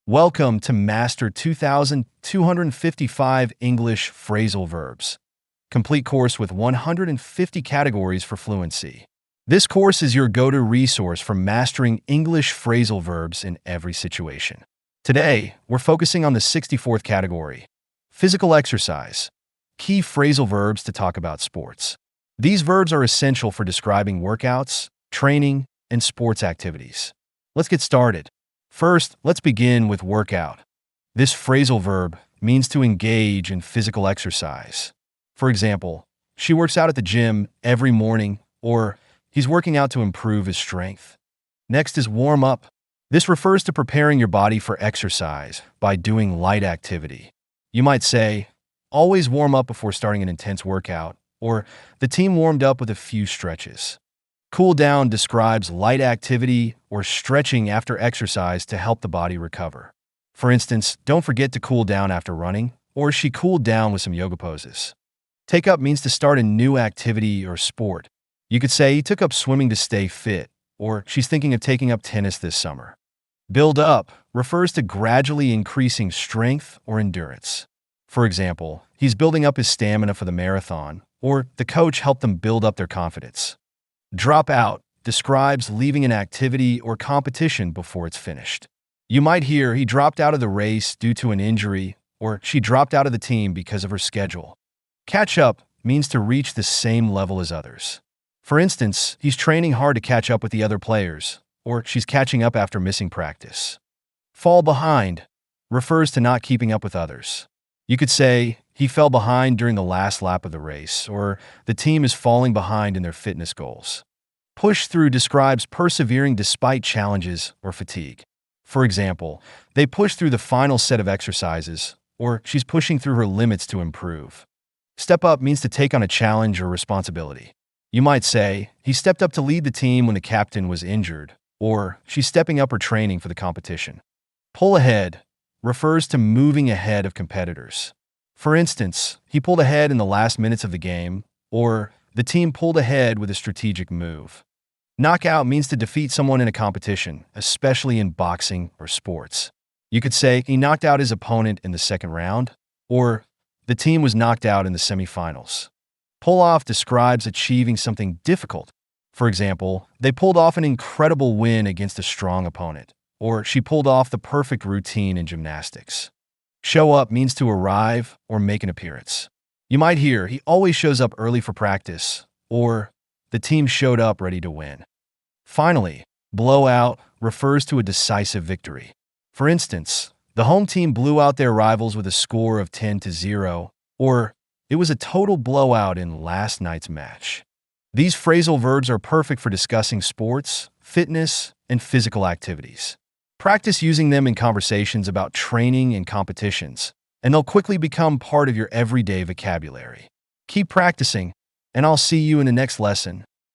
Welcome to Master 2255 English Phrasal Verbs, complete course with 150 categories for fluency. This course is your go-to resource for mastering English phrasal verbs in every situation. Today, we're focusing on the 64th category, physical exercise, key phrasal verbs to talk about sports. These verbs are essential for describing workouts, training, and sports activities. Let's get started. First, let's begin with workout. This phrasal verb means to engage in physical exercise. For example, she works out at the gym every morning, or he's working out to improve his strength. Next is warm up. This refers to preparing your body for exercise by doing light activity. You might say, always warm up before starting an intense workout, or the team warmed up with a few stretches. Cool down describes light activity or stretching after exercise to help the body recover. For instance, don't forget to cool down after running, or she cooled down with some yoga poses. Take up means to start a new activity or sport. You could say he took up swimming to stay fit, or she's thinking of taking up tennis this summer. Build up refers to gradually increasing strength or endurance. For example, he's building up his stamina for the marathon, or the coach helped them build up their confidence. Drop out describes leaving an activity or competition before it's finished. You might hear he dropped out of the race due to an injury, or she dropped out of the team because of her schedule. Catch up means to reach the same level as others. For instance, he's training hard to catch up with the other players, or she's catching up after missing practice. Fall behind refers to not keeping up with others. You could say, he fell behind during the last lap of the race, or the team is falling behind in their fitness goals. Push through describes persevering despite challenges or fatigue. For example, they push through the final set of exercises, or she's pushing through her limits to improve. Step up means to take on a challenge or responsibility. You might say, he stepped up to lead the team when the captain was injured, or she's stepping up her training for the competition. Pull ahead refers to moving ahead of competitors. For instance, he pulled ahead in the last minutes of the game, or the team pulled ahead with a strategic move. Knockout means to defeat someone in a competition, especially in boxing or sports. You could say he knocked out his opponent in the second round, or the team was knocked out in the semifinals. Pull off describes achieving something difficult. For example, they pulled off an incredible win against a strong opponent, or she pulled off the perfect routine in gymnastics. Show up means to arrive or make an appearance. You might hear he always shows up early for practice, or the team showed up ready to win. Finally, blowout refers to a decisive victory. For instance, the home team blew out their rivals with a score of 10-0, or it was a total blowout in last night's match. These phrasal verbs are perfect for discussing sports, fitness, and physical activities. Practice using them in conversations about training and competitions, and they'll quickly become part of your everyday vocabulary. Keep practicing, and I'll see you in the next lesson.